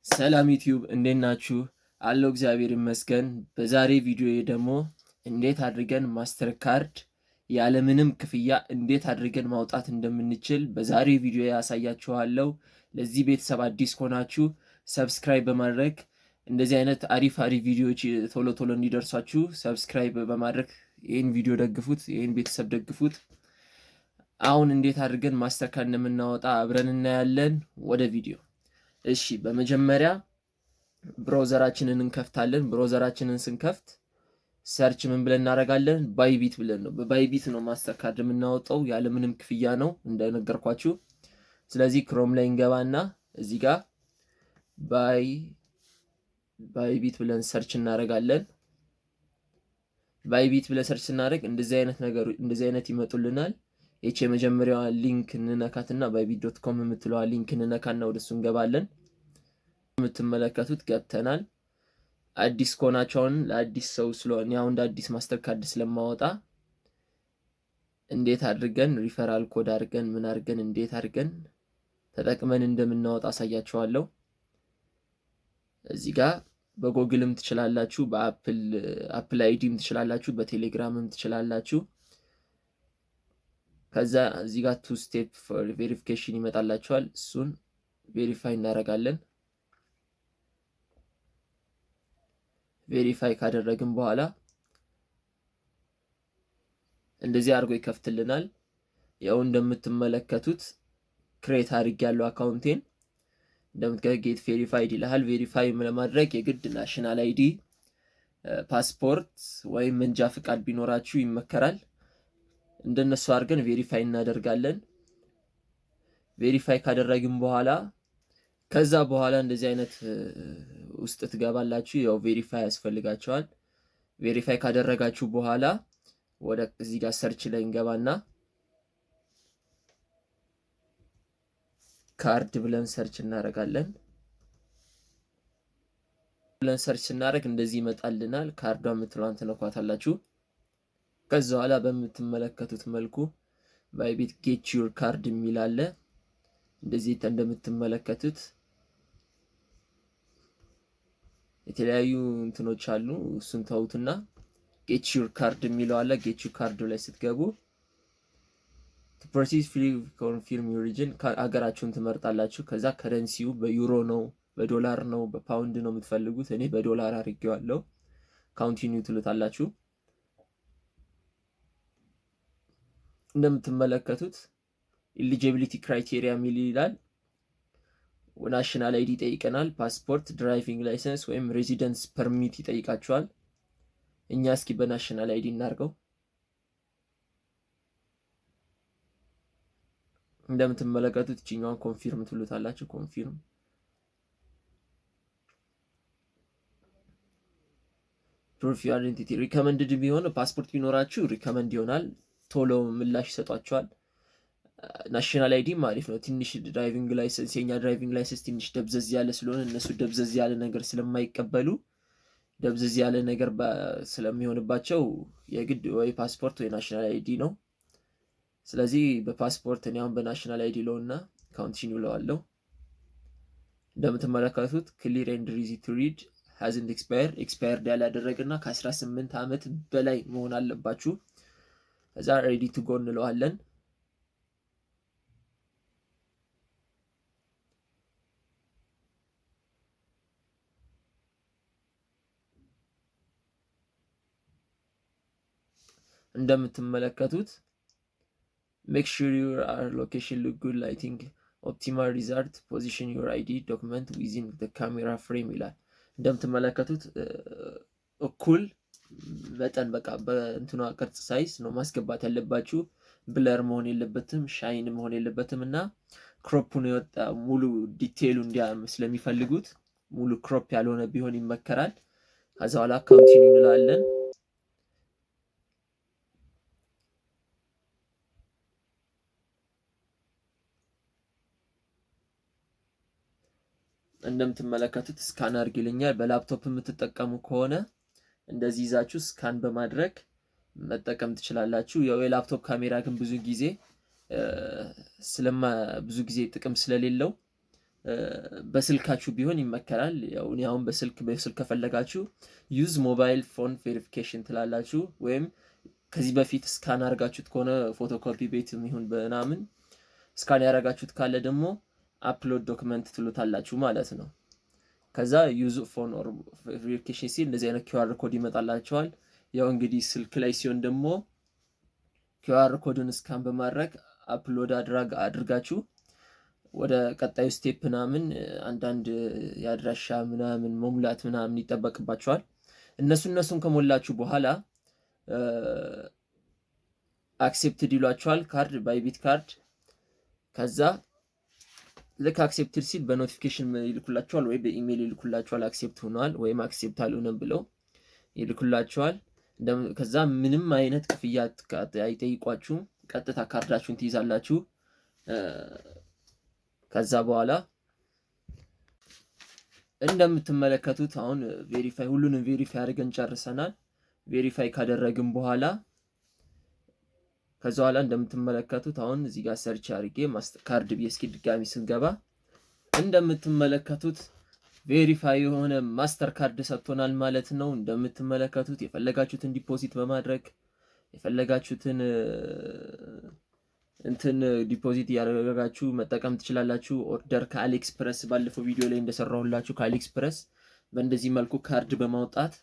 ሰላም ዩቲዩብ እንዴት ናችሁ? አለው እግዚአብሔር ይመስገን። በዛሬ ቪዲዮ ደግሞ እንዴት አድርገን ማስተር ካርድ ያለምንም ክፍያ እንዴት አድርገን ማውጣት እንደምንችል በዛሬ ቪዲዮ ያሳያችኋለሁ። ለዚህ ቤተሰብ አዲስ ከሆናችሁ ሰብስክራይብ በማድረግ እንደዚህ አይነት አሪፍ ቪዲዮዎች ቶሎ ቶሎ እንዲደርሷችሁ ሰብስክራይብ በማድረግ ይህን ቪዲዮ ደግፉት፣ ይህን ቤተሰብ ደግፉት። አሁን እንዴት አድርገን ማስተር ካርድ እንደምናወጣ አብረን እናያለን። ወደ ቪዲዮ። እሺ በመጀመሪያ ብራውዘራችንን እንከፍታለን። ብራውዘራችንን ስንከፍት ሰርች ምን ብለን እናደርጋለን? ባይቢት ብለን ነው። በባይቢት ነው ማስተር ካርድ የምናወጣው፣ ያለምንም ክፍያ ነው እንደነገርኳችሁ። ስለዚህ ክሮም ላይ እንገባና እዚህ ጋር ባይቢት ብለን ሰርች እናደርጋለን። ባይቢት ብለን ሰርች እናደርግ እንደዚህ አይነት ይመጡልናል። ይህች የመጀመሪያዋ ሊንክ እንነካትና ባይቢት.com የምትለዋ ሊንክ እንነካና ወደሱ እንገባለን። የምትመለከቱት ገብተናል። አዲስ ከሆናቸውን ለአዲስ ሰው ስለሆነ ያው እንደ አዲስ ማስተር ካርድ ስለማወጣ እንዴት አድርገን ሪፈራል ኮድ አድርገን ምን አድርገን እንዴት አድርገን ተጠቅመን እንደምናወጣ አሳያችኋለሁ። እዚህ ጋር በጎግልም ትችላላችሁ፣ በአፕል አይዲም ትችላላችሁ፣ በቴሌግራምም ትችላላችሁ። ከዛ እዚህ ጋር ቱ ስቴፕ ቬሪፊኬሽን ይመጣላችኋል። እሱን ቬሪፋይ እናደርጋለን። ቬሪፋይ ካደረግን በኋላ እንደዚህ አድርጎ ይከፍትልናል። ያው እንደምትመለከቱት ክሬት አድርጌያለሁ አካውንቴን። ጌት ቬሪፋይድ ይላል። ቬሪፋይ ለማድረግ የግድ ናሽናል አይዲ፣ ፓስፖርት ወይም መንጃ ፍቃድ ቢኖራችሁ ይመከራል። እንደነሱ አድርገን ቬሪፋይ እናደርጋለን። ቬሪፋይ ካደረግን በኋላ ከዛ በኋላ እንደዚህ አይነት ውስጥ ትገባላችሁ። ያው ቬሪፋይ ያስፈልጋቸዋል። ቬሪፋይ ካደረጋችሁ በኋላ ወደ እዚህ ጋር ሰርች ላይ እንገባና ካርድ ብለን ሰርች እናደርጋለን። ብለን ሰርች ስናደርግ እንደዚህ ይመጣልናል። ካርዷ የምትለዋን ትነኳታላችሁ። ከዛ በኋላ በምትመለከቱት መልኩ ባይቢት ጌት ዩር ካርድ የሚል አለ። እንደዚህ እንደምትመለከቱት የተለያዩ እንትኖች አሉ። እሱን ተውትና ጌት ዩር ካርድ የሚለው አለ። ጌት ዩር ካርድ ላይ ስትገቡ to proceed free confirm your region ሀገራችሁን ትመርጣላችሁ። ከዛ ከረንሲው በዩሮ ነው፣ በዶላር ነው፣ በፓውንድ ነው የምትፈልጉት። እኔ በዶላር አድርጌዋለሁ። ካንቲኒው ትሉታላችሁ። እንደምትመለከቱት ኤሊጂቢሊቲ ክራይቴሪያ ሚል ይላል። ናሽናል አይዲ ይጠይቀናል። ፓስፖርት፣ ድራይቪንግ ላይሰንስ ወይም ሬዚደንስ ፐርሚት ይጠይቃቸዋል። እኛ እስኪ በናሽናል አይዲ እናርገው። እንደምትመለከቱት እቺኛዋን ኮንፊርም ትሉታላችሁ። ኮንፊርም ፕሩፍ ዩር አይደንቲቲ ሪከመንድድ ቢሆን ፓስፖርት ቢኖራችሁ ሪከመንድ ይሆናል። ቶሎ ምላሽ ይሰጧቸዋል። ናሽናል አይዲ አሪፍ ነው። ትንሽ ድራይቪንግ ላይሰንስ የኛ ድራይቪንግ ላይሰንስ ትንሽ ደብዘዝ ያለ ስለሆነ እነሱ ደብዘዝ ያለ ነገር ስለማይቀበሉ ደብዘዝ ያለ ነገር ስለሚሆንባቸው የግድ ወይ ፓስፖርት ወይ ናሽናል አይዲ ነው። ስለዚህ በፓስፖርት እኔ አሁን በናሽናል አይዲ ለውና ካንቲኒው ለዋለው። እንደምትመለከቱት ክሊር ኤንድ ኢዚ ቱ ሪድ ሃዝንት ኤክስፓየርድ ያላደረገና ከ18 ዓመት በላይ መሆን አለባችሁ። ከዛ ሬዲ ቱ ጎ እንለዋለን። እንደምትመለከቱት make sure your location look good, lighting, optimal result, position your ID document within the camera frame ይላል። እንደምትመለከቱት እኩል መጠን በቃ በእንትኗ ቅርጽ ሳይዝ ነው ማስገባት ያለባችሁ። ብለር መሆን የለበትም፣ ሻይን መሆን የለበትም እና ክሮፑን የወጣ ሙሉ ዲቴይሉ ስለሚፈልጉት ሙሉ ክሮፕ ያልሆነ ቢሆን ይመከራል። ከዛ በኋላ ካንቲኒው እንላለን። እንደምትመለከቱት ስካን አድርግ ይለኛል። በላፕቶፕ የምትጠቀሙ ከሆነ እንደዚህ ይዛችሁ ስካን በማድረግ መጠቀም ትችላላችሁ። ያው የላፕቶፕ ካሜራ ግን ብዙ ጊዜ ጥቅም ስለሌለው በስልካችሁ ቢሆን ይመከራል። ያው እኔ አሁን በስልክ ከፈለጋችሁ ዩዝ ሞባይል ፎን ቬሪፊኬሽን ትላላችሁ፣ ወይም ከዚህ በፊት ስካን አድርጋችሁት ከሆነ ፎቶኮፒ ቤት ይሁን በምናምን ስካን ያደረጋችሁት ካለ ደግሞ አፕሎድ ዶክመንት ትሉታላችሁ ማለት ነው። ከዛ ዩዝ ፎን ኦር ቬሪፊኬሽን ሲል እንደዚህ አይነት ኪውአር ኮድ ይመጣላችኋል። ያው እንግዲህ ስልክ ላይ ሲሆን ደግሞ ኪውአር ኮዱን ስካን በማድረግ አፕሎድ አድርጋችሁ ወደ ቀጣዩ ስቴፕ ምናምን አንዳንድ የአድራሻ ምናምን መሙላት ምናምን ይጠበቅባችኋል። እነሱን ከሞላችሁ በኋላ አክሴፕትድ ይሏችኋል፣ ካርድ ባይቢት ካርድ። ከዛ ልክ አክሴፕትድ ሲል በኖቲፊኬሽን ይልኩላችኋል ወይ በኢሜይል ይልኩላችኋል። አክሴፕት ሆኗል ወይም አክሴፕት አልሆነም ብለው ይልኩላችኋል። ከዛ ምንም አይነት ክፍያ አይጠይቋችሁም። ቀጥታ ካርዳችሁን ትይዛላችሁ። ከዛ በኋላ እንደምትመለከቱት አሁን ሁሉንም ቬሪፋይ አድርገን ጨርሰናል። ቬሪፋይ ካደረግን በኋላ ከዛ በኋላ እንደምትመለከቱት አሁን እዚህ ጋር ሰርች አድርጌ ካርድ ብዬ እስኪ ድጋሚ ስንገባ እንደምትመለከቱት ቬሪፋይ የሆነ ማስተር ካርድ ሰጥቶናል ማለት ነው። እንደምትመለከቱት የፈለጋችሁትን ዲፖዚት በማድረግ የፈለጋችሁትን ዲፖዚት ያደረጋችሁ መጠቀም ትችላላችሁ። ኦርደር ከአሊኤክስፕረስ ባለፈው ቪዲዮ ላይ እንደሰራሁላችሁ ከአሊኤክስፕረስ በእንደዚህ መልኩ ካርድ በማውጣት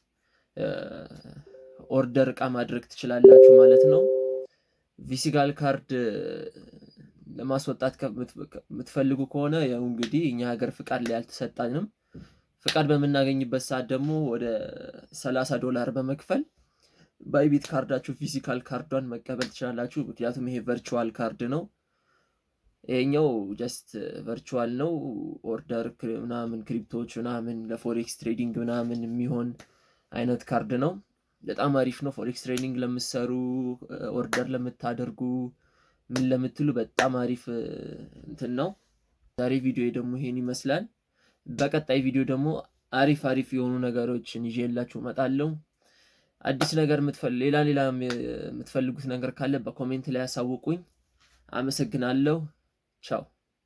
ኦርደር እቃ ማድረግ ትችላላችሁ ማለት ነው። ፊዚካል ካርድ ለማስወጣት የምትፈልጉ ከሆነ ያው እንግዲህ እኛ ሀገር ፍቃድ ላይ አልተሰጣንም። ፍቃድ በምናገኝበት ሰዓት ደግሞ ወደ $30 በመክፈል ባይቢት ካርዳችሁ ፊዚካል ካርዷን መቀበል ትችላላችሁ። ምክንያቱም ይሄ ቨርቹዋል ካርድ ነው። ይሄኛው ጀስት ቨርቹዋል ነው። ኦርደር ምናምን ክሪፕቶች ምናምን ለፎሬክስ ትሬዲንግ ምናምን የሚሆን አይነት ካርድ ነው። በጣም አሪፍ ነው። ፎሬክስ ትሬዲንግ ለምትሰሩ፣ ኦርደር ለምታደርጉ፣ ምን ለምትሉ በጣም አሪፍ ነው። ዛሬ ቪዲዮ ደግሞ ይሄን ይመስላል። በቀጣይ ቪዲዮ ደግሞ አሪፍ የሆኑ ነገሮችን ይዤላችሁ እመጣለሁ። አዲስ ነገር ሌላ የምትፈልጉት ነገር ካለ በኮሜንት ላይ ያሳውቁኝ። አመሰግናለሁ። ቻው